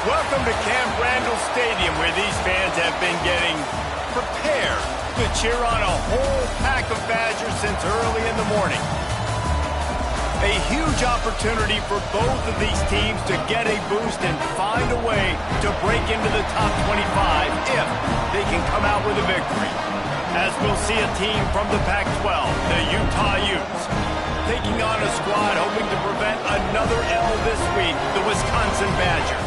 Welcome to Camp Randall Stadium, where these fans have been getting prepared to cheer on a whole pack of Badgers since early in the morning. A huge opportunity for both of these teams to get a boost and find a way to break into the top 25 if they can come out with a victory. As we'll see a team from the Pac-12, the Utah Utes, taking on a squad hoping to prevent another L this week, the Wisconsin Badgers.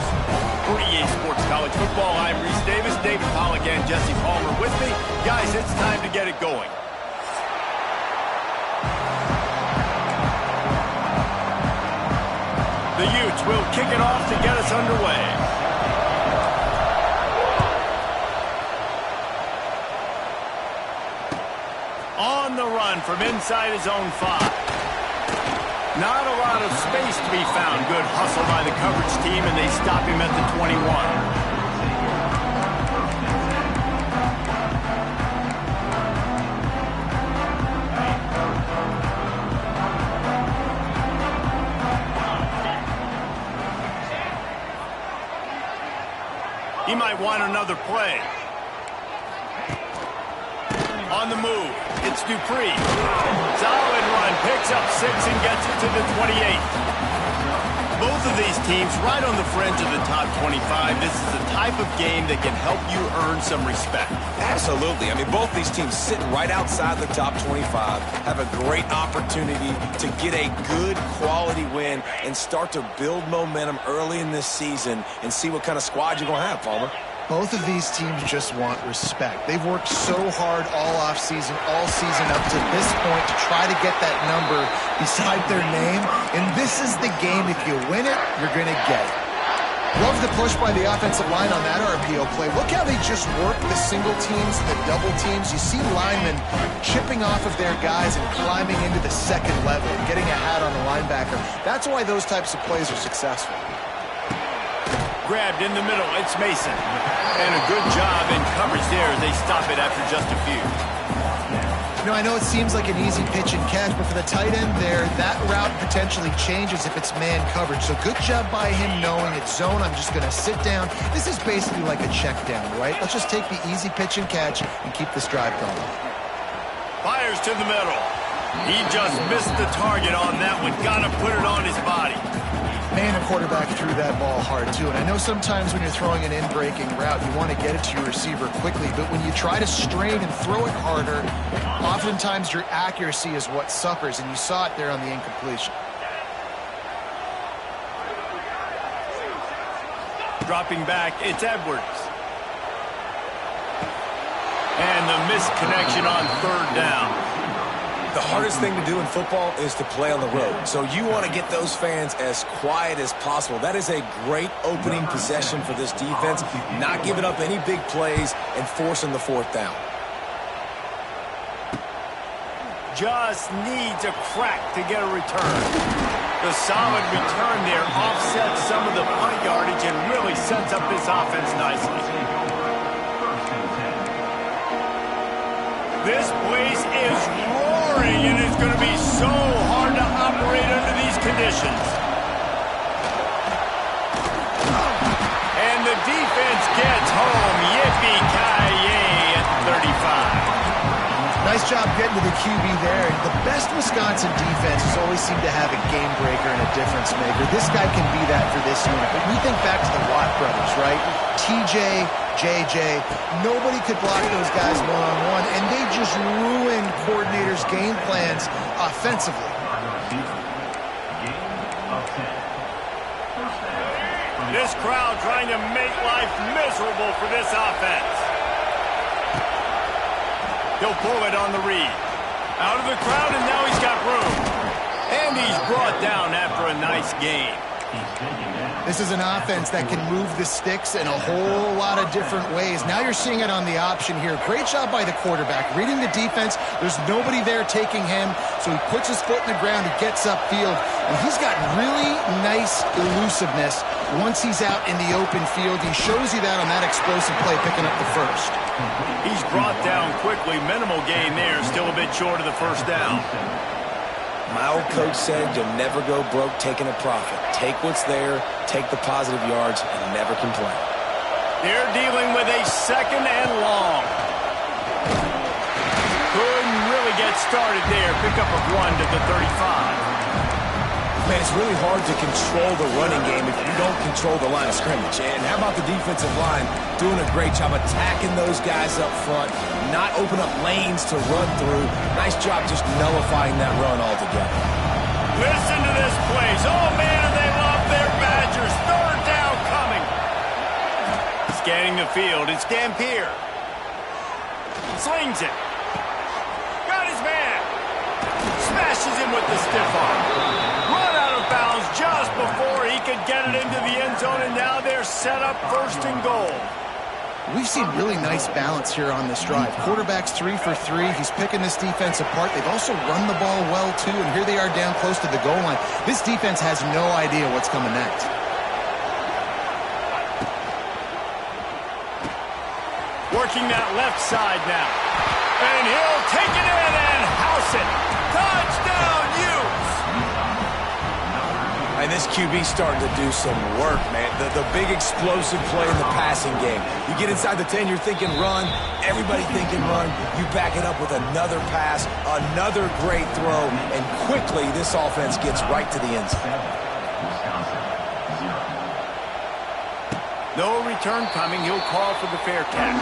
For EA Sports College Football, I'm Reese Davis, David Pollack, and Jesse Palmer with me. Guys, it's time to get it going. The Utes will kick it off to get us underway. On the run from inside his own 5. Not a lot of space to be found. Good hustle by the coverage team, and they stop him at the 21. He might want another play. On the move, it's Dupree. Solid run, picks up 6 and gets it to the 28. Both of these teams right on the fringe of the top 25. This is the type of game that can help you earn some respect. Absolutely. I mean, both these teams sitting right outside the top 25 have a great opportunity to get a good quality win and start to build momentum early in this season and see what kind of squad you're going to have, Palmer. Both of these teams just want respect. They've worked so hard all offseason, all season up to this point to try to get that number beside their name. And this is the game. If you win it, you're going to get it. Love the push by the offensive line on that RPO play. Look how they just work the single teams, the double teams. You see linemen chipping off of their guys and climbing into the second level and getting a hat on the linebacker. That's why those types of plays are successful. Grabbed in the middle, it's Mason. And a good job in coverage there as they stop it after just a few. You know, I know it seems like an easy pitch and catch, but for the tight end there, that route potentially changes if it's man coverage. So good job by him knowing it's zone. I'm just going to sit down. This is basically like a check down, right? Let's just take the easy pitch and catch and keep this drive going. Fires to the middle. He just missed the target on that one. Got to put it on his body. Man, the quarterback threw that ball hard, too. And I know sometimes when you're throwing an in-breaking route, you want to get it to your receiver quickly. But when you try to strain and throw it harder, oftentimes your accuracy is what suffers. And you saw it there on the incompletion. Dropping back, it's Edwards. And the missed connection on 3rd down. The hardest thing to do in football is to play on the road. So you want to get those fans as quiet as possible. That is a great opening possession for this defense. Not giving up any big plays and forcing the 4th down. Just needs a crack to get a return. The solid return there offsets some of the punt yardage and really sets up this offense nicely. This place is so hard to operate under these conditions. And the defense gets home. Yippee-ki-yay at 35. Nice job getting to the QB there. The best Wisconsin defense has always seemed to have a game breaker and a difference maker. This guy can be that for this unit. But we think back to the Watt brothers, right? TJ, JJ, nobody could block those guys one-on-one, and they just ruined coordinators' game plans offensively. This crowd trying to make life miserable for this offense. He'll pull it on the read. Out of the crowd, and now he's got room. And he's brought down after a nice gain. This is an offense that can move the sticks in a whole lot of different ways. Now you're seeing it on the option here. Great job by the quarterback. Reading the defense, there's nobody there taking him, so he puts his foot in the ground, he gets upfield, and he's got really nice elusiveness once he's out in the open field. He shows you that on that explosive play, picking up the first. He's brought down quickly. Minimal gain there, still a bit short of the first down. My old coach said you'll never go broke taking a profit. Take what's there, take the positive yards, and never complain. They're dealing with a second and long. Couldn't really get started there. Pick up a 1 to the 35. Man, it's really hard to control the running game if you don't control the line of scrimmage. And how about the defensive line doing a great job attacking those guys up front, not open up lanes to run through. Nice job just nullifying that run altogether. Listen to this place. Oh, man, they love their Badgers. Third down coming. Scanning the field. It's Dampier. Slings it. Got his man. Smashes him with the stiff arm. Run out of bounds just before he could get it into the end zone, and now they're set up first and goal. We've seen really nice balance here on this drive. Quarterback's 3 for 3. He's picking this defense apart. They've also run the ball well, too, and here they are down close to the goal line. This defense has no idea what's coming next. Working that left side now. And he'll take it in and house it. Touchdown, Utes! And this QB's starting to do some work, man. The big explosive play in the passing game. You get inside the 10, you're thinking run. Everybody thinking run. You back it up with another pass, another great throw, and quickly this offense gets right to the end zone. No return coming. He'll call for the fair catch.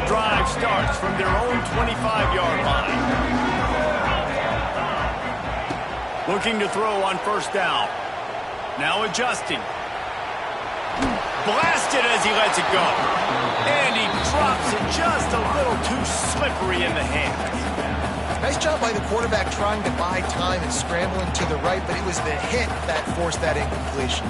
Drive starts from their own 25-yard line. Looking to throw on first down. Now adjusting. Blasted as he lets it go. And he drops it just a little too slippery in the hands. Nice job by the quarterback trying to buy time and scrambling to the right, but it was the hit that forced that incompletion.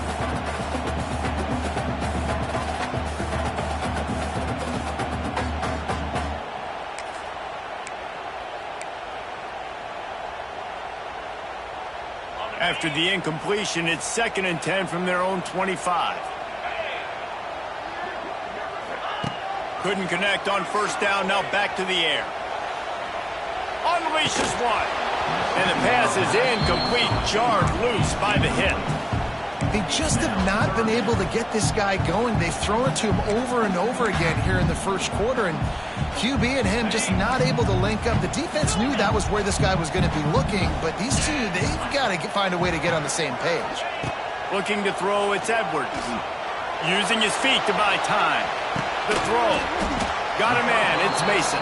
After the incompletion, it's 2nd and 10 from their own 25. Couldn't connect on first down, now back to the air. Unleashes one. And the pass is incomplete, jarred loose by the hit. They just have not been able to get this guy going. They've thrown it to him over and over again here in the first quarter, and QB and him just not able to link up. The defense knew that was where this guy was going to be looking, but these two, they've got to find a way to get on the same page. Looking to throw, it's Edwards. Using his feet to buy time. The throw. Got a man, it's Mason.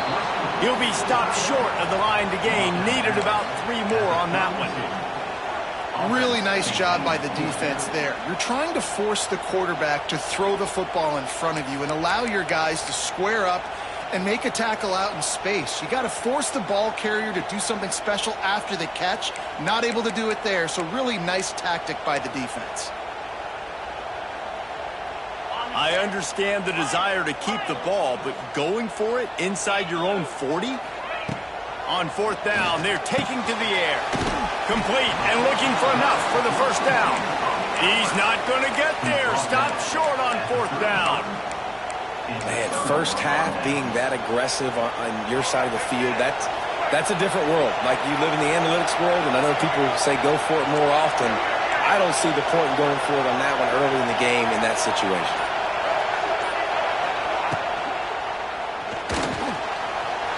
He'll be stopped short of the line to gain. Needed about 3 more on that one. Really nice job by the defense there. You're trying to force the quarterback to throw the football in front of you and allow your guys to square up and make a tackle out in space. You got to force the ball carrier to do something special after the catch. Not able to do it there, so really nice tactic by the defense. I understand the desire to keep the ball, but going for it inside your own 40? On fourth down, they're taking to the air. Complete and looking for enough for the first down. He's not going to get there. Stop short on 4th down. Man, first half being that aggressive on your side of the field, that's a different world. Like, you live in the analytics world, and I know people say go for it more often. I don't see the point in going for it on that one early in the game in that situation.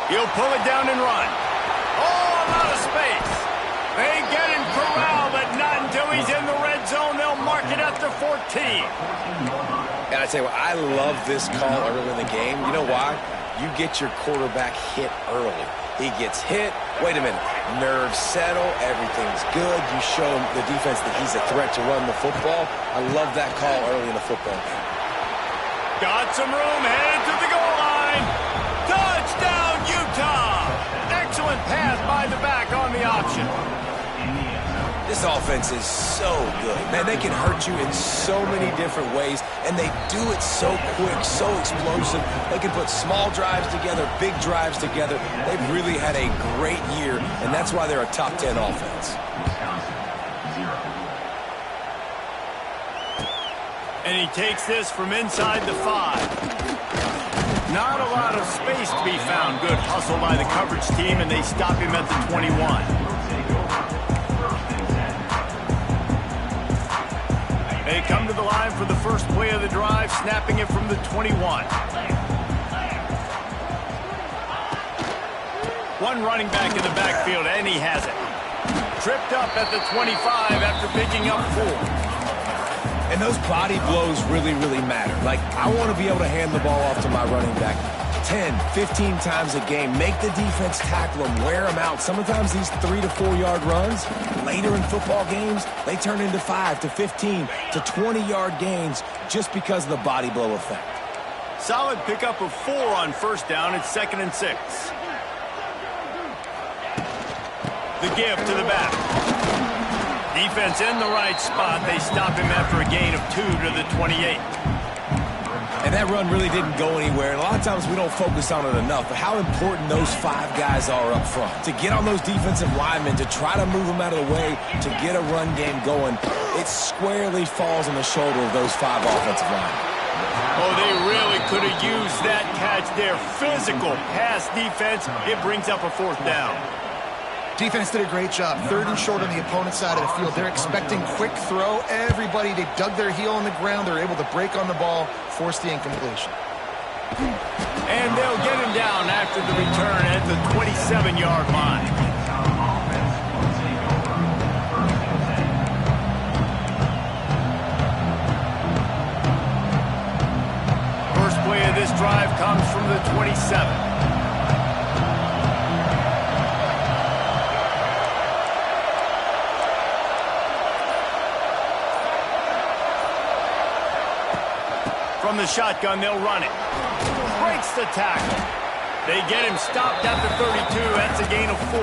He'll pull it down and run. Oh, a lot of space. They get him corralled, but not until he's in the red zone. They'll mark it at the 14. And I tell you what, I love this call early in the game. You know why? You get your quarterback hit early. He gets hit. Wait a minute. Nerves settle. Everything's good. You show him the defense that he's a threat to run the football. I love that call early in the football game. Got some room, headed to the goal line. Touchdown, Utah! Excellent pass by the back on the option. This offense is so good. Man, they can hurt you in so many different ways, and they do it so quick, so explosive. They can put small drives together, big drives together. They've really had a great year, and that's why they're a top 10 offense. And he takes this from inside the 5. Not a lot of space to be found. Good hustle by the coverage team, and they stop him at the 21. They come to the line for the first play of the drive, snapping it from the 21. One running back in the backfield, and he has it. Tripped up at the 25 after picking up 4. And those body blows really, really matter. Like, I want to be able to hand the ball off to my running back 10, 15 times a game. Make the defense tackle them, wear them out. Sometimes these 3 to 4 yard runs, later in football games, they turn into 5 to 15 to 20 yard gains just because of the body blow effect. Solid pickup of 4 on 1st down. It's 2nd and 6. The give to the back. Defense in the right spot. They stop him after a gain of 2 to the 28. And that run really didn't go anywhere. And a lot of times we don't focus on it enough, but how important those 5 guys are up front. To get on those defensive linemen, to try to move them out of the way, to get a run game going, it squarely falls on the shoulder of those 5 offensive linemen. Oh, they really could have used that catch there. Physical pass defense. It brings up a 4th down. Defense did a great job. 3rd and short on the opponent's side of the field. They're expecting quick throw. Everybody, they dug their heel on the ground. They're able to break on the ball, force the incompletion. And they'll get him down after the return at the 27-yard line. First play of this drive comes from the 27. From the shotgun, they'll run it. Breaks the tackle. They get him stopped at the 32. That's a gain of 4.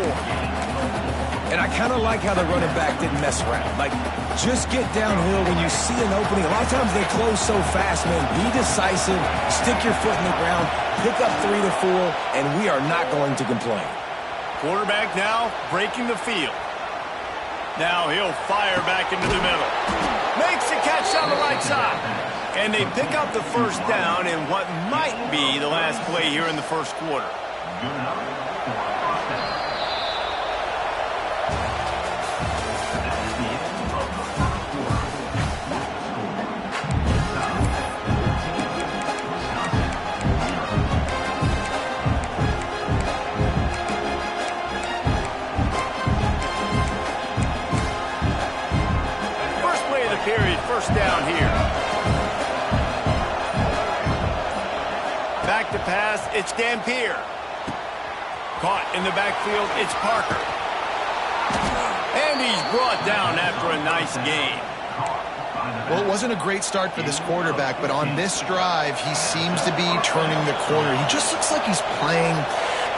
And I kind of like how the running back didn't mess around. Like, just get downhill when you see an opening. A lot of times they close so fast, man. Be decisive. Stick your foot in the ground. Pick up 3 to 4, and we are not going to complain. Quarterback now breaking the field. Now he'll fire back into the middle. Makes the catch on the right side. And they pick up the 1st down in what might be the last play here in the 1st quarter. First play of the period, 1st down here. Back to pass, it's Dampier. Caught in the backfield, it's Parker. And he's brought down after a nice gain. Well, it wasn't a great start for this quarterback, but on this drive, he seems to be turning the corner. He just looks like he's playing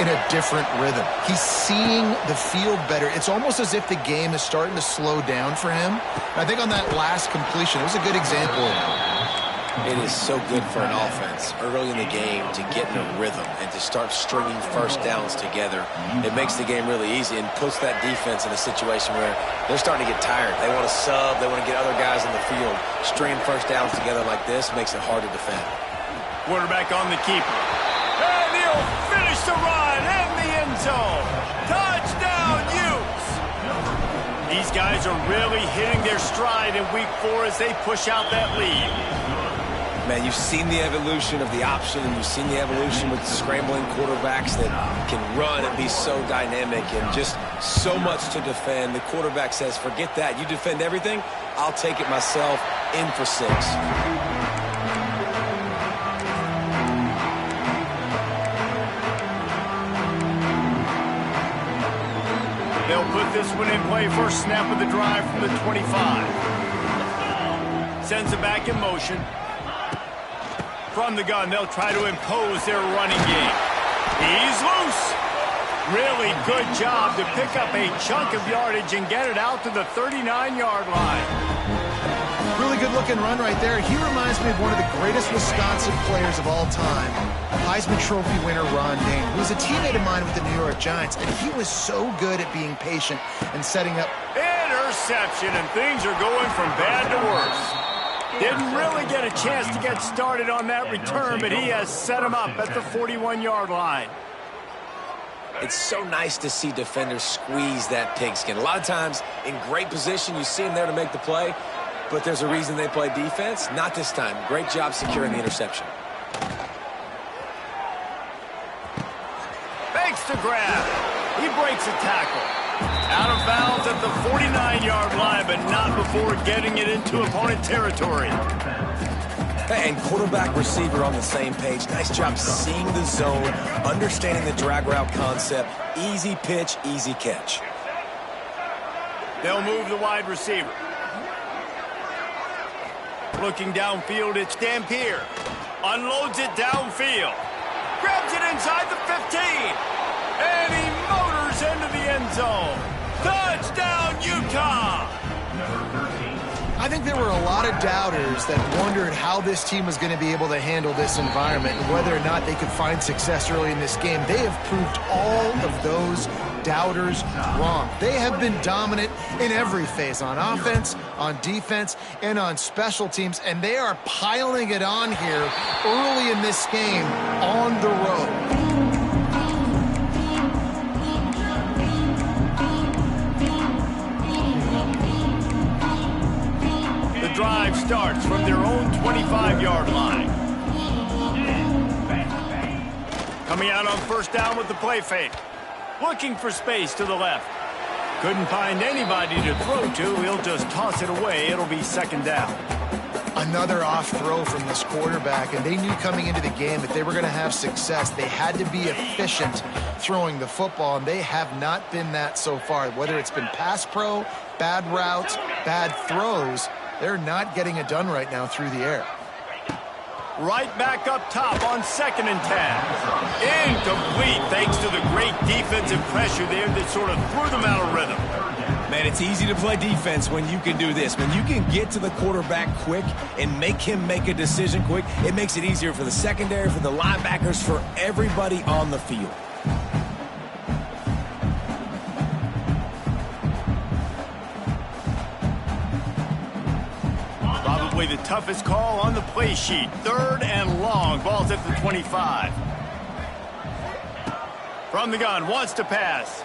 in a different rhythm. He's seeing the field better. It's almost as if the game is starting to slow down for him. And I think on that last completion, it was a good example of that. It is so good for an offense early in the game to get in a rhythm and to start stringing first downs together. It makes the game really easy and puts that defense in a situation where they're starting to get tired. They want to sub. They want to get other guys in the field. Stringing first downs together like this makes it hard to defend. Quarterback on the keeper. And he'll finish the run in the end zone. Touchdown, Utes! These guys are really hitting their stride in week 4 as they push out that lead. Man, you've seen the evolution of the option, and you've seen the evolution with scrambling quarterbacks that can run and be so dynamic and just so much to defend. The quarterback says, forget that. You defend everything, I'll take it myself. In for 6. They'll put this one in play. First snap of the drive from the 25. Sends it back in motion. From the gun, they'll try to impose their running game. He's loose. Really good job to pick up a chunk of yardage and get it out to the 39-yard line. Really good-looking run right there. He reminds me of one of the greatest Wisconsin players of all time, Heisman Trophy winner Ron Dane, who was a teammate of mine with the New York Giants, and he was so good at being patient and setting up. Interception, and things are going from bad to worse. Didn't really get a chance to get started on that return, but he has set him up at the 41-yard line. It's so nice to see defenders squeeze that pigskin. A lot of times, in great position, you see them there to make the play, but there's a reason they play defense. Not this time. Great job securing the interception. Fakes the grab. He breaks a tackle. Out of bounds at the 49-yard line, but not before getting it into opponent territory. And quarterback receiver on the same page. Nice job seeing the zone, understanding the drag route concept. Easy pitch, easy catch. They'll move the wide receiver. Looking downfield, it's Dampier. Unloads it downfield. Grabs it inside the 15. And he motors into the end zone. Touchdown, Utah! I think there were a lot of doubters that wondered how this team was going to be able to handle this environment and whether or not they could find success early in this game. They have proved all of those doubters wrong. They have been dominant in every phase, on offense, on defense, and on special teams, and they are piling it on here early in this game on the road. Drive starts from their own 25-yard line. Coming out on first down with the play fake. Looking for space to the left. Couldn't find anybody to throw to. He'll just toss it away. It'll be second down. Another off throw from this quarterback, and they knew coming into the game that they were going to have success. They had to be efficient throwing the football, and they have not been that so far. Whether it's been pass pro, bad routes, bad throws, they're not getting it done right now through the air. Right back up top on 2nd and 10. Incomplete thanks to the great defensive pressure there that sort of threw them out of rhythm. Man, it's easy to play defense when you can do this. When you can get to the quarterback quick and make him make a decision quick, it makes it easier for the secondary, for the linebackers, for everybody on the field. Probably the toughest call on the play sheet. 3rd and long. Ball's at the 25. From the gun, wants to pass.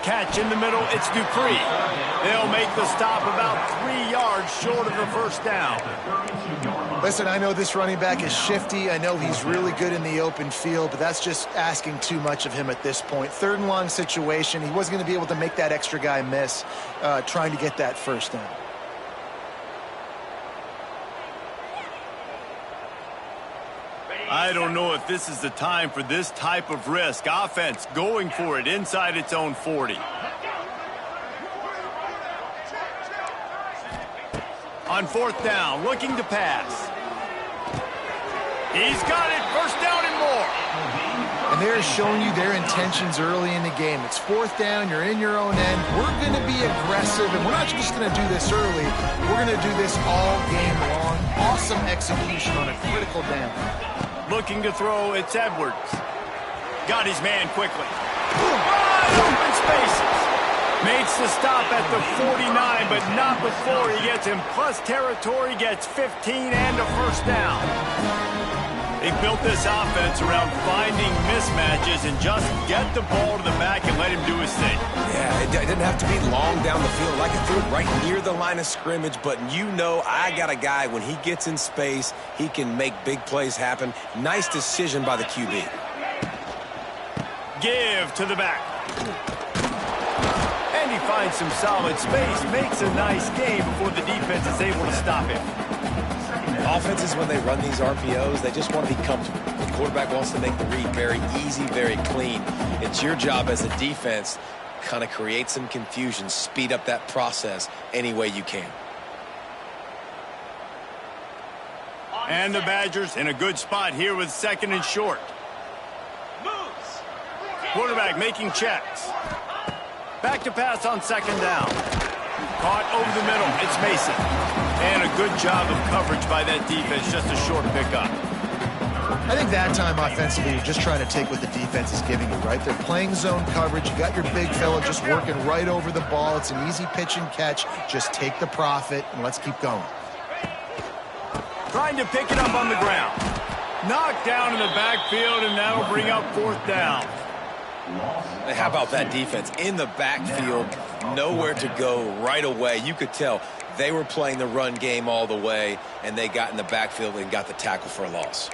Catch in the middle, it's Dupree. They'll make the stop about 3 yards short of the first down. Listen, I know this running back is shifty. I know he's really good in the open field, but that's just asking too much of him at this point. 3rd and long situation. He wasn't going to be able to make that extra guy miss trying to get that first down. I don't know if this is the time for this type of risk. Offense going for it inside its own 40. On 4th down, looking to pass. He's got it, 1st down and more. And and they're showing you their intentions early in the game. It's fourth down, you're in your own end. We're going to be aggressive, and we're not just going to do this early. We're going to do this all game long. Awesome execution on a critical down. Looking to throw, it's Edwards. Got his man quickly. Wide open spaces. Makes the stop at the 49, but not before he gets in plus territory, gets 15 and a first down. They built this offense around finding mismatches and just get the ball to the back and let him do his thing. Yeah, it didn't have to be long down the field. Like I threw it right near the line of scrimmage, but you know I got a guy, when he gets in space, he can make big plays happen. Nice decision by the QB. Give to the back. And he finds some solid space, makes a nice game before the defense is able to stop him. Offenses, when they run these RPOs, they just want to be comfortable. The quarterback wants to make the read very easy, very clean. It's your job as a defense to kind of create some confusion, speed up that process any way you can. And the Badgers in a good spot here with second and short. Quarterback making checks. Back to pass on second down. Caught over the middle. It's Mason. And a good job of coverage by that defense. Just a short pickup. I think that time offensively, you're just trying to take what the defense is giving you, right? They're playing zone coverage. You got your big fella just working right over the ball. It's an easy pitch and catch. Just take the profit and let's keep going. Trying to pick it up on the ground. Knocked down in the backfield, and that'll bring up fourth down. How about that defense in the backfield, nowhere to go right away. You could tell they were playing the run game all the way, and they got in the backfield and got the tackle for a loss.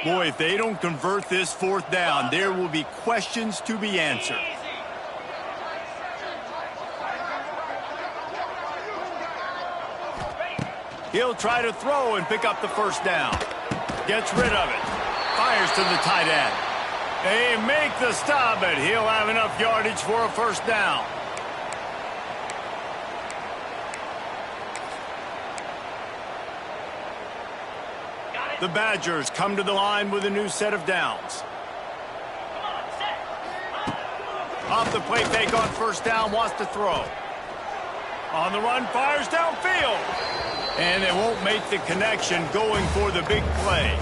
Boy, if they don't convert this fourth down, there will be questions to be answered. He'll try to throw and pick up the first down. Gets rid of it. Fires to the tight end. They make the stop, but he'll have enough yardage for a first down. The Badgers come to the line with a new set of downs. Off the play fake on first down, wants to throw. On the run, fires downfield. And they won't make the connection going for the big play.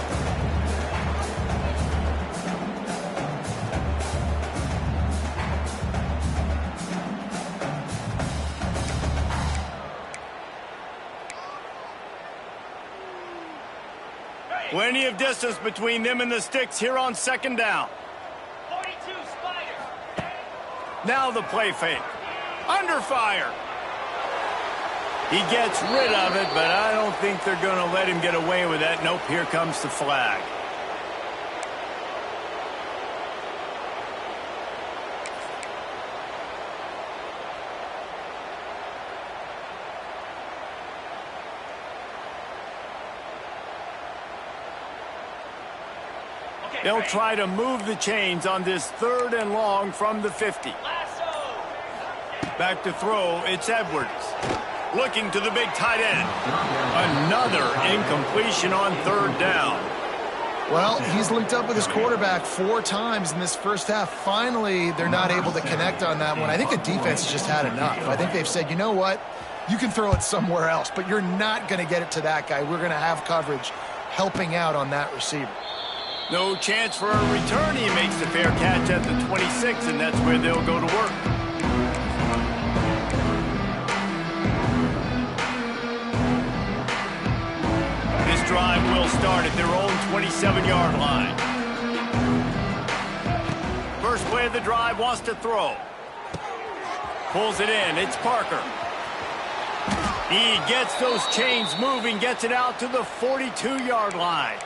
Plenty of distance between them and the sticks here on second down. 42 Spider. Now the play fake. Under fire. He gets rid of it, but I don't think they're going to let him get away with that. Nope, here comes the flag. They'll try to move the chains on this third and long from the 50. Back to throw, it's Edwards. Looking to the big tight end. Another incompletion on third down. Well, he's linked up with his quarterback 4 times in this first half. Finally, they're not able to connect on that one. I think the defense has just had enough. I think they've said, you know what? You can throw it somewhere else, but you're not going to get it to that guy. We're going to have coverage helping out on that receiver. No chance for a return. He makes the fair catch at the 26, and that's where they'll go to work. This drive will start at their own 27-yard line. First play of the drive, wants to throw. Pulls it in. It's Parker. He gets those chains moving, gets it out to the 42-yard line.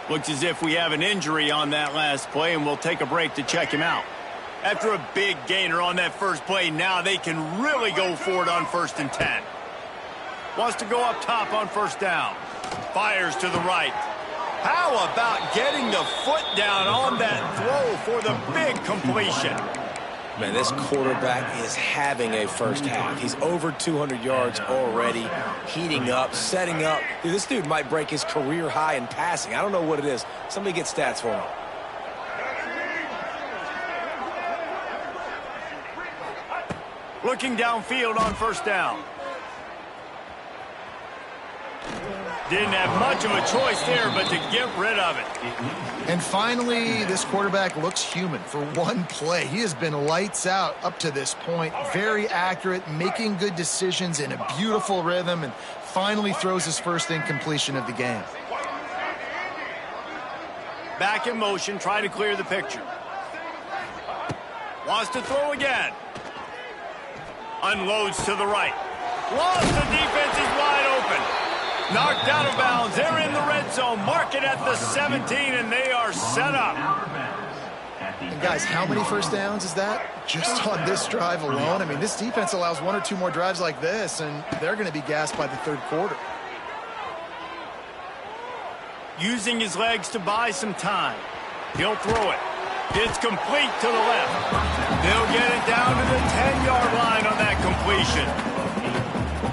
Looks as if we have an injury on that last play, and we'll take a break to check him out. After a big gainer on that first play, now they can really go for it on 1st and 10. Wants to go up top on first down. Fires to the right. How about getting the foot down on that throw for the big completion? Man, this quarterback is having a first half. He's over 200 yards already, heating up, setting up. Dude, this dude might break his career high in passing. I don't know what it is. Somebody get stats for him. Looking downfield on first down. Didn't have much of a choice there, but to get rid of it. And finally, this quarterback looks human for one play. He has been lights out up to this point. Very accurate, making good decisions in a beautiful rhythm, and finally throws his first incompletion of the game. Back in motion, try to clear the picture. Wants to throw again. Unloads to the right. Lost, the defense is wide open. Knocked out of bounds. They're in the red zone. Mark it at the 17, and they are set up. And guys, how many first downs is that? Just on this drive alone? I mean, this defense allows one or two more drives like this, and they're going to be gassed by the third quarter. Using his legs to buy some time. He'll throw it. It's complete to the left. They'll get it down to the 10-yard line on that completion.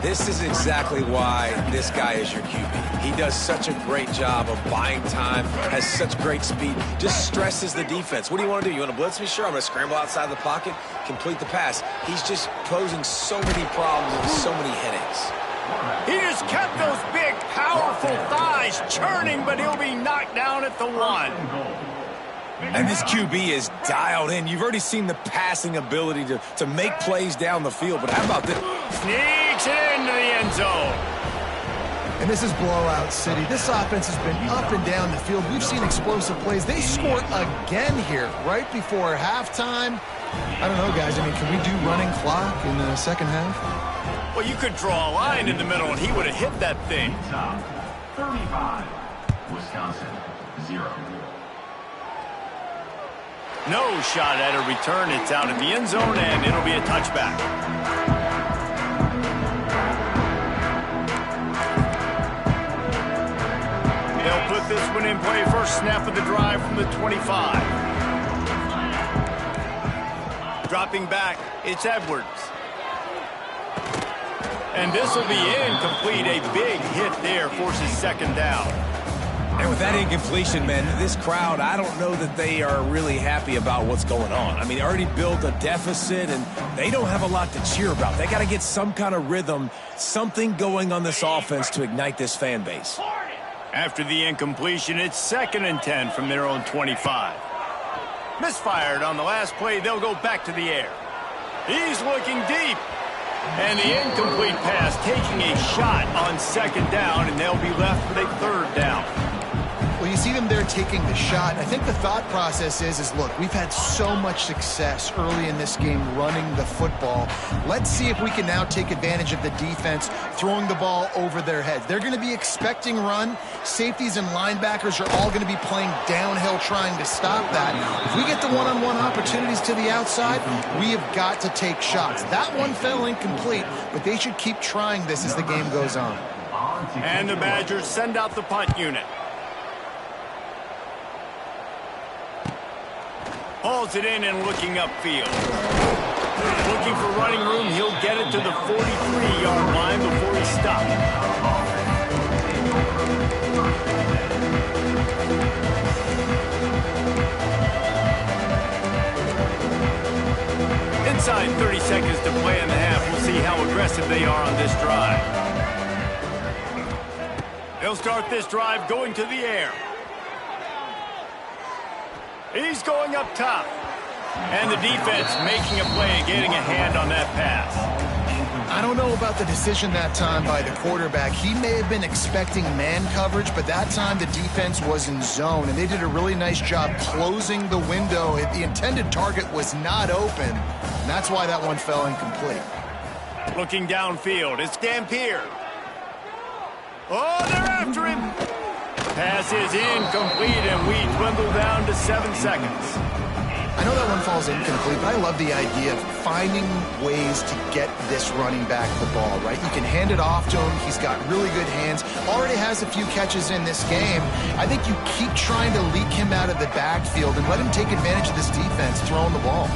This is exactly why this guy is your QB. He does such a great job of buying time, has such great speed, just stresses the defense. What do you want to do? You want to blitz me? Sure, I'm going to scramble outside the pocket, complete the pass. He's just posing so many problems and so many headaches. He just kept those big, powerful thighs churning, but he'll be knocked down at the 1. And this QB is dialed in. You've already seen the passing ability to make plays down the field, but how about this? Sneaks it into the end zone. And this is blowout city. This offense has been up and down the field. We've seen explosive plays. They scored again here right before halftime. I don't know, guys. I mean, can we do running clock in the second half? Well, you could draw a line in the middle, and he would have hit that thing. 35, Wisconsin, 0. No shot at a return. It's out of the end zone, and it'll be a touchback. They'll put this one in play. First snap of the drive from the 25. Dropping back, it's Edwards. And this will be incomplete. A big hit there forces second down. And with that incompletion, man, this crowd, I don't know that they are really happy about what's going on. I mean, they already built a deficit, and they don't have a lot to cheer about. They got to get some kind of rhythm, something going on this offense to ignite this fan base. After the incompletion, it's 2nd and 10 from their own 25. Misfired on the last play. They'll go back to the air. He's looking deep. And the incomplete pass taking a shot on second down, and they'll be left with a third down. Well, you see them there taking the shot. I think the thought process is look, we've had so much success early in this game running the football. Let's see if we can now take advantage of the defense throwing the ball over their heads. They're going to be expecting run. Safeties and linebackers are all going to be playing downhill trying to stop that. If we get the one-on-one opportunities to the outside, we have got to take shots. That one fell incomplete, but they should keep trying this as the game goes on. And the Badgers send out the punt unit. Hauls it in and looking upfield. Looking for running room. He'll get it to the 43-yard line before he stops. Inside 30 seconds to play in the half. We'll see how aggressive they are on this drive. They'll start this drive going to the air. He's going up top. And the defense making a play and getting a hand on that pass. I don't know about the decision that time by the quarterback. He may have been expecting man coverage, but that time the defense was in zone, and they did a really nice job closing the window. The intended target was not open, and that's why that one fell incomplete. Looking downfield, it's Dampier. Oh, they're after him. Pass is incomplete, and we dwindle down to 7 seconds. I know that one falls incomplete, but I love the idea of finding ways to get this running back the ball, right? You can hand it off to him. He's got really good hands. Already has a few catches in this game. I think you keep trying to leak him out of the backfield and let him take advantage of this defense throwing the ball.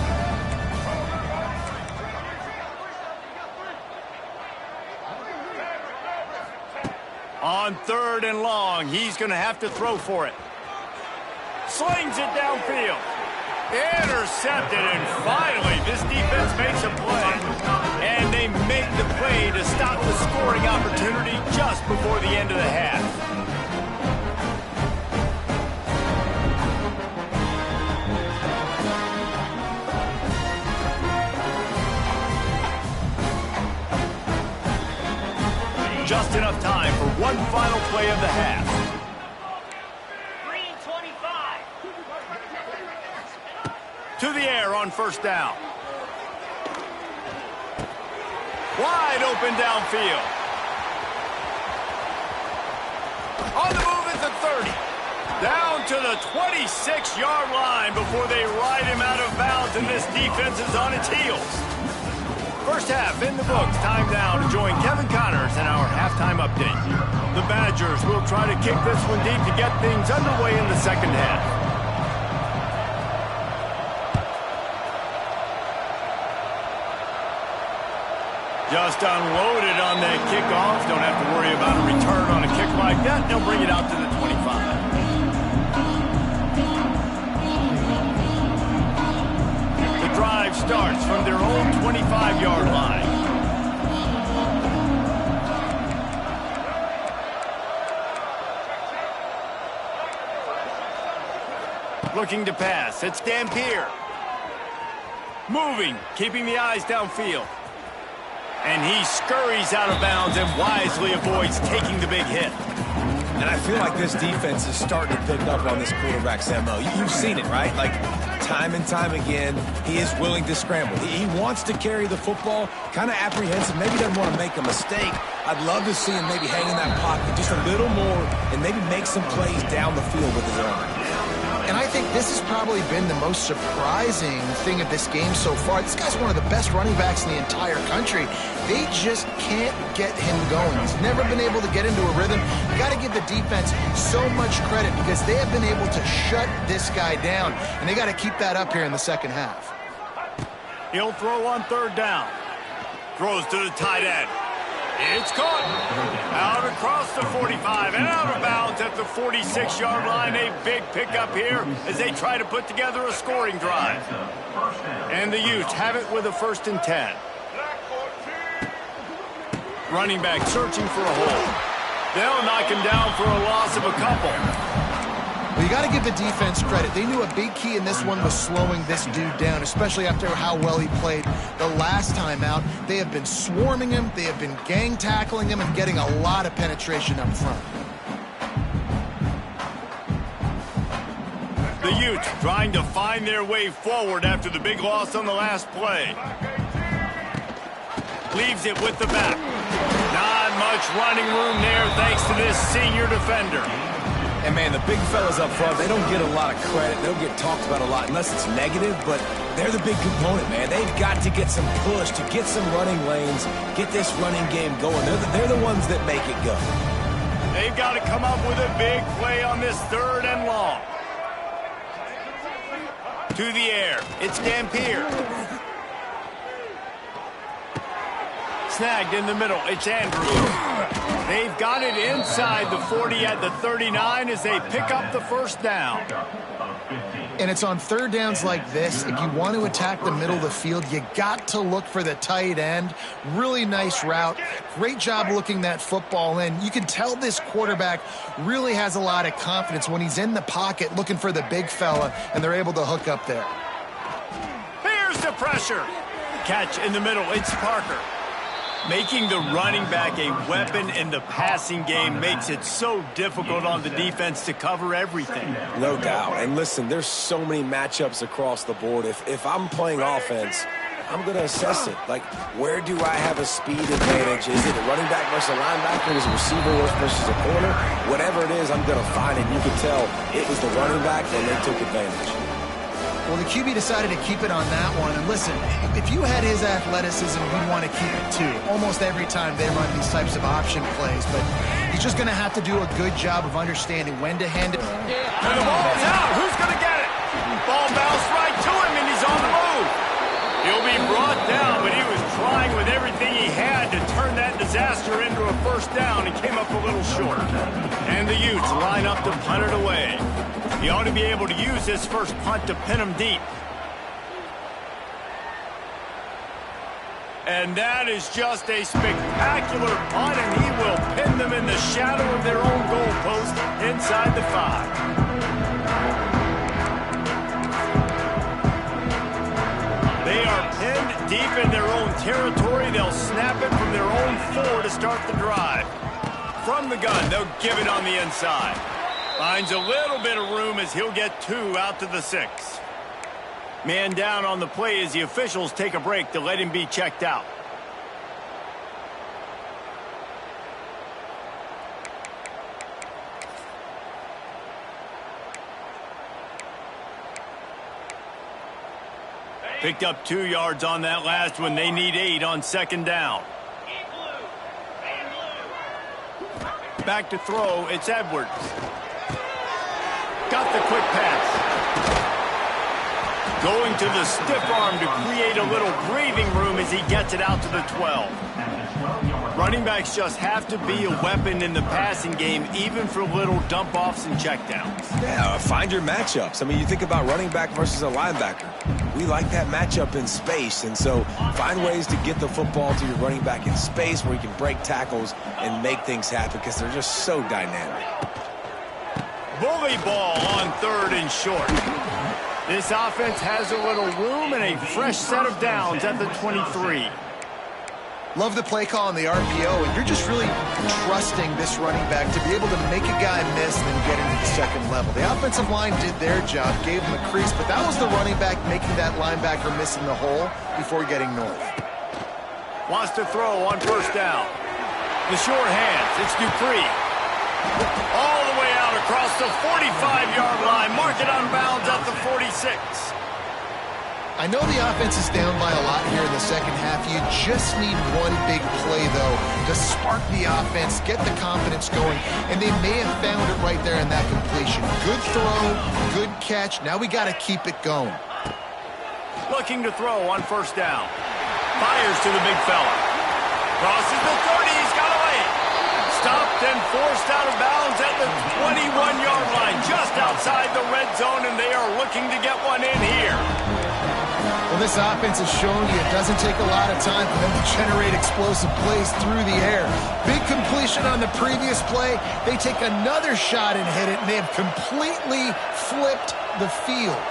On 3rd and long, he's going to have to throw for it. Slings it downfield. Intercepted, and finally, this defense makes a play. And they make the play to stop the scoring opportunity just before the end of the half. Just enough time for one final play of the half. 3:25. To the air on 1st down. Wide open downfield. On the move at the 30. Down to the 26-yard line before they ride him out of bounds, and this defense is on its heels. First half in the books. Time now to join Kevin Connors in our halftime update. The Badgers will try to kick this one deep to get things underway in the second half. Just unloaded on that kickoff. Don't have to worry about a return on a kick like that. They'll bring it out to the 25. The drive starts from their own 25-yard line. Looking to pass. It's Ncaa. Moving, keeping the eyes downfield. And he scurries out of bounds and wisely avoids taking the big hit. And I feel like this defense is starting to pick up on this quarterback's MO. You've seen it, right? Like, time and time again, he is willing to scramble. He wants to carry the football, kind of apprehensive, maybe doesn't want to make a mistake. I'd love to see him maybe hang in that pocket just a little more and maybe make some plays down the field with his arm. And I think this has probably been the most surprising thing of this game so far. This guy's one of the best running backs in the entire country. They just can't get him going. He's never been able to get into a rhythm. You got to give the defense so much credit because they have been able to shut this guy down, and they got to keep that up here in the second half. He'll throw on 3rd down. Throws to the tight end. It's caught. Out across the 45 and out of bounds at the 46-yard line. A big pickup here as they try to put together a scoring drive. And the Utes have it with a 1st and 10. Running back searching for a hole. They'll knock him down for a loss of a couple. Well, you got to give the defense credit. They knew a big key in this one was slowing this dude down, especially after how well he played the last time out. They have been swarming him. They have been gang tackling him and getting a lot of penetration up front. The Utes trying to find their way forward after the big loss on the last play. Leaves it with the back. Not much running room there thanks to this senior defender. And, man, the big fellas up front, they don't get a lot of credit. They don't get talked about a lot unless it's negative, but they're the big component, man. They've got to get some push, to get some running lanes, get this running game going. They're the ones that make it go. They've got to come up with a big play on this 3rd and long. To the air. It's Ncaa. Snagged in the middle. It's Andrews. They've got it inside the 40 at the 39 as they pick up the 1st down. And it's on 3rd downs like this. If you want to attack the middle of the field, you got to look for the tight end. Really nice route. Great job looking that football in. You can tell this quarterback really has a lot of confidence when he's in the pocket looking for the big fella, and they're able to hook up there. Here's the pressure. Catch in the middle. It's Parker. Making the running back a weapon in the passing game makes it so difficult on the defense to cover everything. No doubt. And listen, there's so many matchups across the board. If I'm playing offense, I'm going to assess it. Like, where do I have a speed advantage? Is it a running back versus a linebacker? Is it a receiver versus a corner? Whatever it is, I'm going to find it. You can tell it was the running back, and they took advantage. Well, the QB decided to keep it on that one. And listen, if you had his athleticism, you'd want to keep it too. Almost every time they run these types of option plays. But he's just going to have to do a good job of understanding when to hand it. And the ball's out. Who's going to get it? Ball bounced right to him, and he's on the move. He'll be brought down, but he was trying with everything he had to turn that disaster into a 1st down and came up with little short. And the Utes line up to punt it away. He ought to be able to use this first punt to pin them deep. And that is just a spectacular punt, and he will pin them in the shadow of their own goalpost inside the 5. They are pinned deep in their own territory. They'll snap it from their own 4 to start the drive. From the gun, they'll give it on the inside. Finds a little bit of room as he'll get 2 out to the 6. Man down on the play as the officials take a break to let him be checked out. Picked up 2 yards on that last one. They need 8 on second down. Back to throw. It's Edwards. Got the quick pass. Going to the stiff arm to create a little breathing room as he gets it out to the 12. Running backs just have to be a weapon in the passing game, even for little dump-offs and checkdowns. Yeah, find your matchups. I mean, you think about running back versus a linebacker. We like that matchup in space, and so find ways to get the football to your running back in space where you can break tackles and make things happen because they're just so dynamic. Bully ball on 3rd and short. This offense has a little room and a fresh set of downs at the 23. Love the play call on the RPO, and you're just really trusting this running back to be able to make a guy miss and then get into the second level. The offensive line did their job, gave him a crease, but that was the running back making that linebacker miss in the hole before getting north. Wants to throw on 1st down. The short hands, it's Dupree. All the way out across the 45-yard line. Mark it on bounds at the 46. I know the offense is down by a lot here in the second half. You just need one big play, though, to spark the offense, get the confidence going, and they may have found it right there in that completion. Good throw, good catch. Now we got to keep it going. Looking to throw on 1st down. Fires to the big fella. Crosses the 30. He's got away. Stopped and forced out of bounds at the 21-yard line, just outside the red zone, and they are looking to get one in here. Well, this offense has shown you it doesn't take a lot of time for them to generate explosive plays through the air. Big completion on the previous play. They take another shot and hit it, and they have completely flipped the field.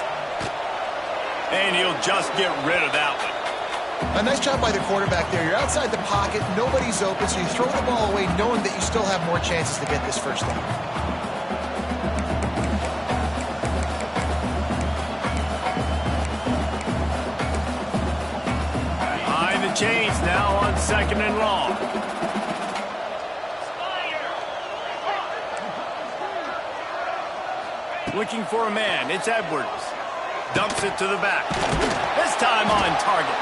And he'll just get rid of that one. A nice job by the quarterback there. You're outside the pocket, nobody's open, so you throw the ball away knowing that you still have more chances to get this first down. Behind the chains now on 2nd and long. Looking for a man. It's Edwards. Dumps it to the back. This time on target.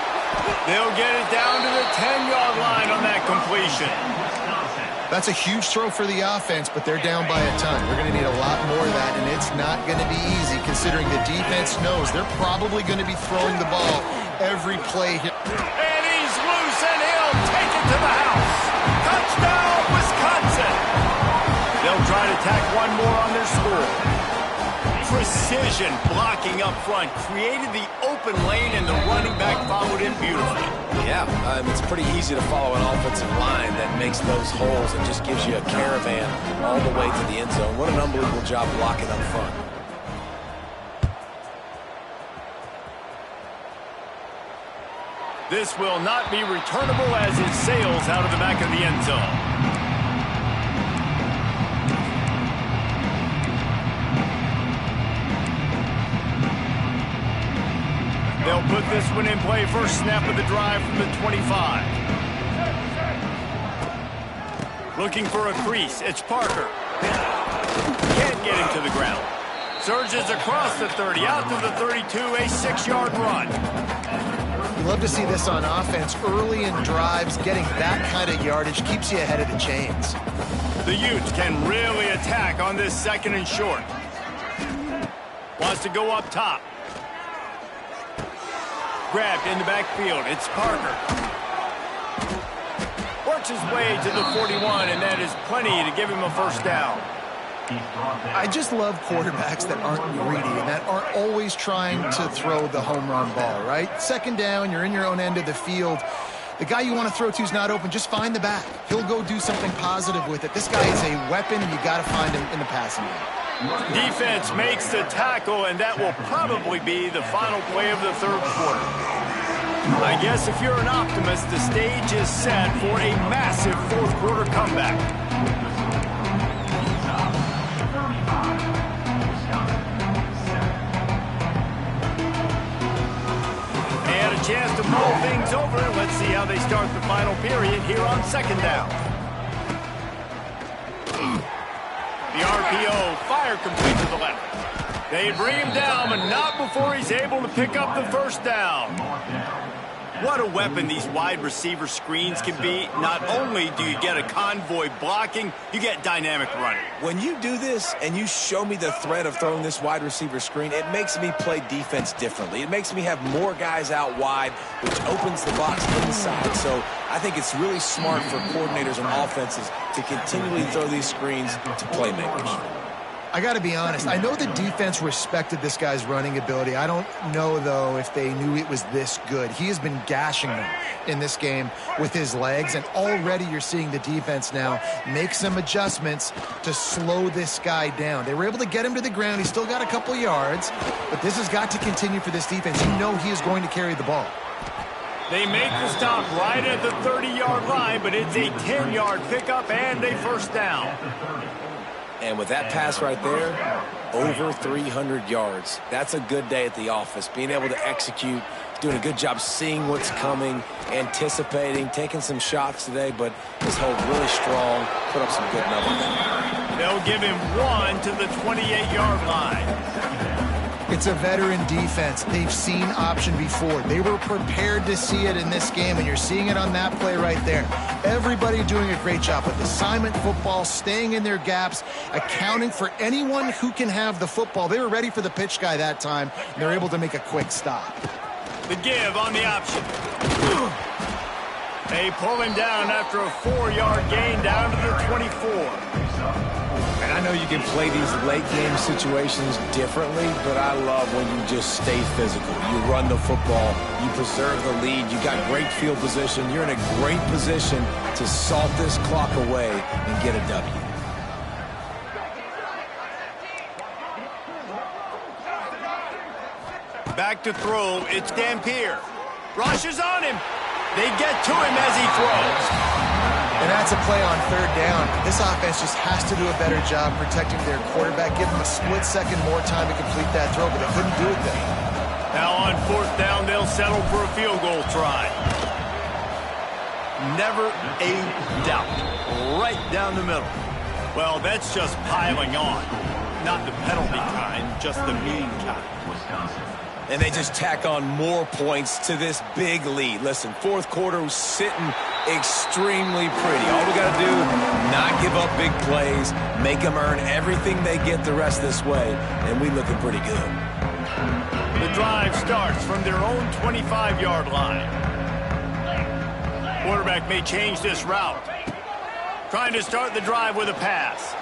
They'll get it down to the 10-yard line on that completion. That's a huge throw for the offense, but they're down by a ton. They're going to need a lot more of that, and it's not going to be easy considering the defense knows they're probably going to be throwing the ball every play here. And he's loose, and he'll take it to the house. Touchdown, Wisconsin. They'll try to tack one more on their score. Precision blocking up front created the open lane, and the running back followed it beautifully. Yeah, it's pretty easy to follow an offensive line that makes those holes and just gives you a caravan all the way to the end zone. What an unbelievable job blocking up front. This will not be returnable as it sails out of the back of the end zone. They'll put this one in play. First snap of the drive from the 25. Looking for a crease. It's Parker. Can't get him to the ground. Surges across the 30, out to the 32, a 6-yard run. You love to see this on offense. Early in drives, getting that kind of yardage keeps you ahead of the chains. The Utes can really attack on this 2nd and short. Wants to go up top. Grabbed in the backfield. It's Parker. works his way to the 41, and that is plenty to give him a first down. I just love quarterbacks that aren't greedy and that aren't always trying to throw the home run ball, right? Second down, you're in your own end of the field. The guy you want to throw to is not open. Just find the back. He'll go do something positive with it. This guy is a weapon, and you got to find him in the passing game. Defense makes the tackle, and that will probably be the final play of the third quarter. I guess if you're an optimist, the stage is set for a massive fourth quarter comeback. Chance to mull things over. Let's see how they start the final period here on second down. The RPO fire complete to the left. They bring him down, but not before he's able to pick up the first down. What a weapon these wide receiver screens can be. Not only do you get a convoy blocking, you get dynamic running. When you do this and you show me the threat of throwing this wide receiver screen, it makes me play defense differently. It makes me have more guys out wide, which opens the box inside. So I think it's really smart for coordinators and offenses to continually throw these screens to playmakers. I got to be honest. I know the defense respected this guy's running ability. I don't know, though, if they knew it was this good. He has been gashing them in this game with his legs, and already you're seeing the defense now make some adjustments to slow this guy down. They were able to get him to the ground. He's still got a couple yards, but this has got to continue for this defense. You know he is going to carry the ball. They make the stop right at the 30-yard line, but it's a 10-yard pickup and a first down. And with that pass right there, over 300 yards. That's a good day at the office. Being able to execute, doing a good job seeing what's coming, anticipating, taking some shots today, but his hold really strong, put up some good numbers. They'll give him one to the 28-yard line. It's a veteran defense. They've seen option before. They were prepared to see it in this game, and you're seeing it on that play right there. Everybody doing a great job with assignment football, staying in their gaps, accounting for anyone who can have the football. They were ready for the pitch guy that time, and they're able to make a quick stop. The give on the option. They pull him down after a 4-yard gain down to the 24. And I know you can play these late game situations differently, but I love when you just stay physical. You run the football, you preserve the lead, you got great field position. You're in a great position to salt this clock away and get a W. Back to throw, it's Dampier. Rushes on him. They get to him as he throws. And that's a play on third down. This offense just has to do a better job protecting their quarterback. Give them a split second more time to complete that throw, but they couldn't do it then. Now on fourth down, they'll settle for a field goal try. Never a doubt. Right down the middle. Well, that's just piling on. Not the penalty kind, just the mean kind. Wisconsin. And they just tack on more points to this big lead. Listen, fourth quarter was sitting extremely pretty. All we got to do, not give up big plays, make them earn everything they get the rest this way, and we looking pretty good. The drive starts from their own 25-yard line. Quarterback may change this route. Trying to start the drive with a pass.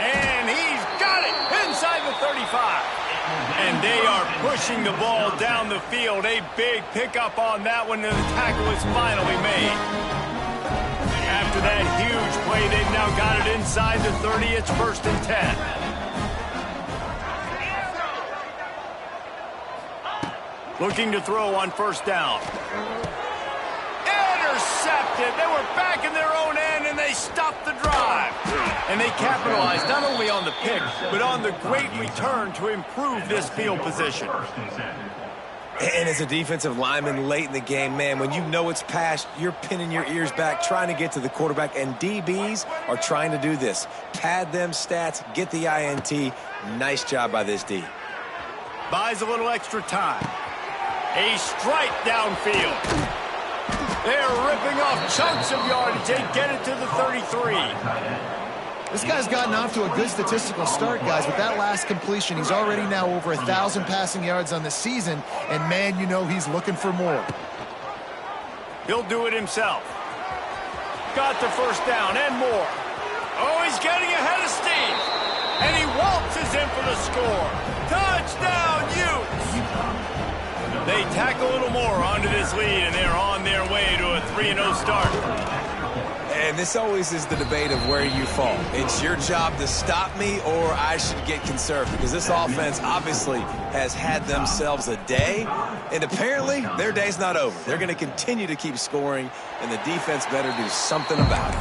And he's got it inside the 35. And they are pushing the ball down the field. A big pickup on that one, and the tackle is finally made. After that huge play, they've now got it inside the 30. It's 1st and 10. Looking to throw on first down. Intercepted. They were back in their own end, and they stopped the drive. And they capitalized not only on the pick, but on the great return to improve this field position. And as a defensive lineman late in the game, man, when you know it's past, you're pinning your ears back, trying to get to the quarterback, and DBs are trying to do this. Pad them stats, get the INT. Nice job by this D. Buys a little extra time. A strike downfield. They're ripping off chunks of yardage. They get it to the 33. This guy's gotten off to a good statistical start, guys. With that last completion, he's already now over 1,000 passing yards on the season. And, man, you know he's looking for more. He'll do it himself. Got the first down and more. Oh, he's getting ahead of steam. And he waltzes in for the score. Touchdown, Utes! They tack a little more onto this lead, and they're on their way to a 3-0 start. And this always is the debate of where you fall. It's your job to stop me, or I should get conserved, because this offense obviously has had themselves a day, and apparently their day's not over. They're going to continue to keep scoring, and the defense better do something about it.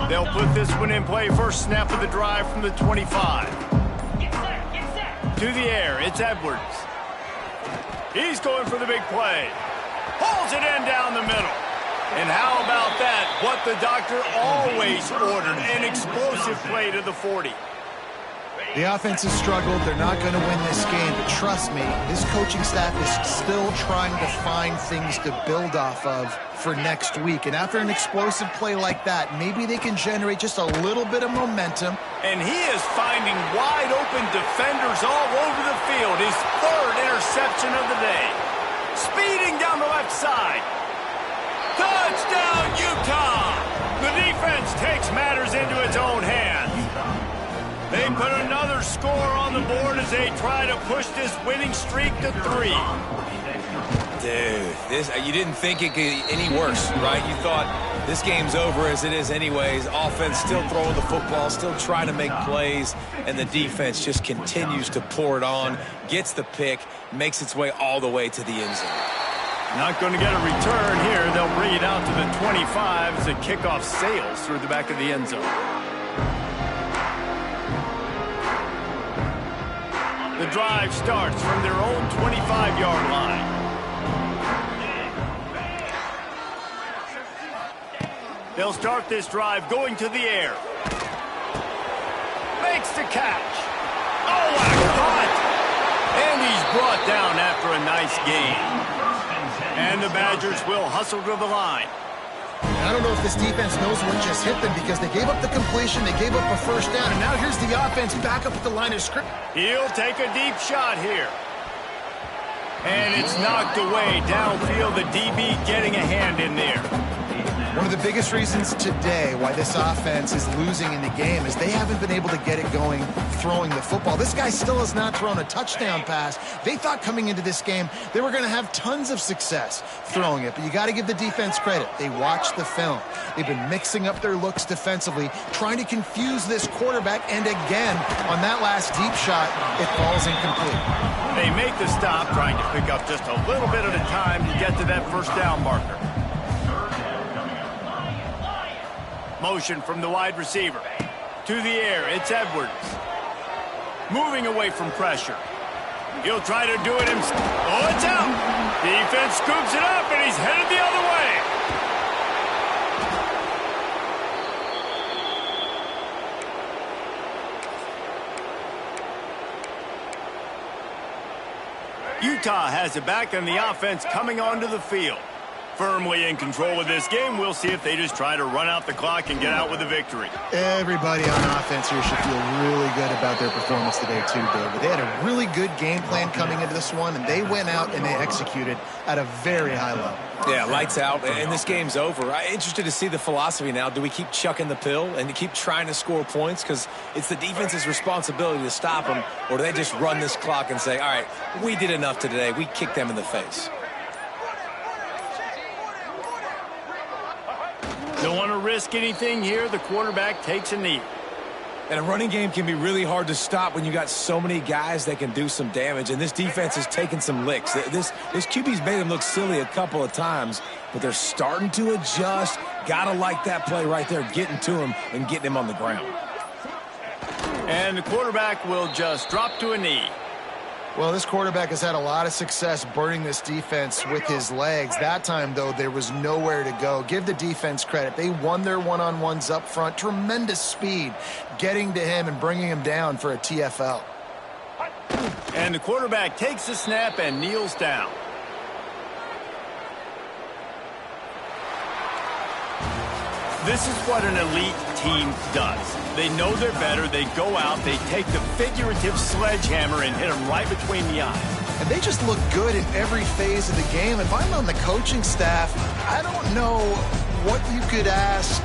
They'll put this one in play. First snap of the drive from the 25. To the air, it's Edwards. He's going for the big play. Pulls it in down the middle. And how about that? What the doctor always ordered, an explosive play to the 40. The offense has struggled. They're not going to win this game, but trust me, this coaching staff is still trying to find things to build off of for next week. And after an explosive play like that, maybe they can generate just a little bit of momentum. And he is finding wide open defenders all over the field. His third interception of the day. Speeding down the left side. Touchdown, Utah! The defense takes matters into its own hands. They put another score on the board as they try to push this winning streak to 3. Dude, you didn't think it could get any worse, right? You thought this game's over as it is anyways. Offense still throwing the football, still trying to make plays, and the defense just continues to pour it on, gets the pick, makes its way all the way to the end zone. Not going to get a return here. They'll bring it out to the 25 as the kickoff sails through the back of the end zone. The drive starts from their own 25-yard line. They'll start this drive going to the air. Makes the catch. Oh, what a cut! And he's brought down after a nice gain. And the Badgers will hustle to the line. I don't know if this defense knows what just hit them, because they gave up the completion, they gave up a first down, and now here's the offense back up at the line of scrimmage. He'll take a deep shot here. And it's knocked away downfield. The DB getting a hand in there. One of the biggest reasons today why this offense is losing in the game is they haven't been able to get it going throwing the football. This guy still has not thrown a touchdown pass. They thought coming into this game they were going to have tons of success throwing it, but you got to give the defense credit. They watched the film. They've been mixing up their looks defensively, trying to confuse this quarterback, and again, on that last deep shot, it falls incomplete. They make the stop, trying to pick up just a little bit at a time to get to that first down marker. Motion from the wide receiver. To the air, it's Edwards. Moving away from pressure. He'll try to do it himself. Oh, it's out. Defense scoops it up, and he's headed the other way. Utah has it back, and the offense coming onto the field. Firmly in control of this game. We'll see if they just try to run out the clock and get out with a victory. Everybody on offense here should feel really good about their performance today too, David. They had a really good game plan coming into this one, and they went out and they executed at a very high level. Yeah, lights out, and this game's over. I'm interested to see the philosophy now. Do we keep chucking the pill and to keep trying to score points because it's the defense's responsibility to stop them, or do they just run this clock and say, all right, we did enough today. We kicked them in the face. Don't want to risk anything here. The quarterback takes a knee. And a running game can be really hard to stop when you got so many guys that can do some damage. And this defense is taking some licks. This QB's made him look silly a couple of times, but they're starting to adjust. Gotta like that play right there, getting to him and getting him on the ground. And the quarterback will just drop to a knee. Well, this quarterback has had a lot of success burning this defense with his legs. That time, though, there was nowhere to go. Give the defense credit. They won their one-on-ones up front. Tremendous speed getting to him and bringing him down for a TFL. And the quarterback takes the snap and kneels down. This is what an elite team does. They know they're better. They go out. They take the figurative sledgehammer and hit them right between the eyes. And they just look good in every phase of the game. If I'm on the coaching staff, I don't know what you could ask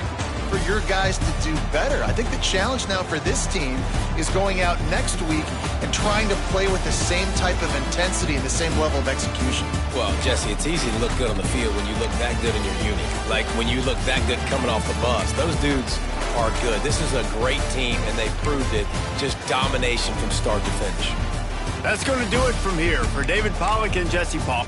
for your guys to do better. I think the challenge now for this team is going out next week and trying to play with the same type of intensity and the same level of execution. Well, Jesse, it's easy to look good on the field when you look that good in your unit. Like when you look that good coming off the bus. Those dudes are good. This is a great team, and they proved it. Just domination from start to finish. That's going to do it from here. For David Pollack and Jesse Paul.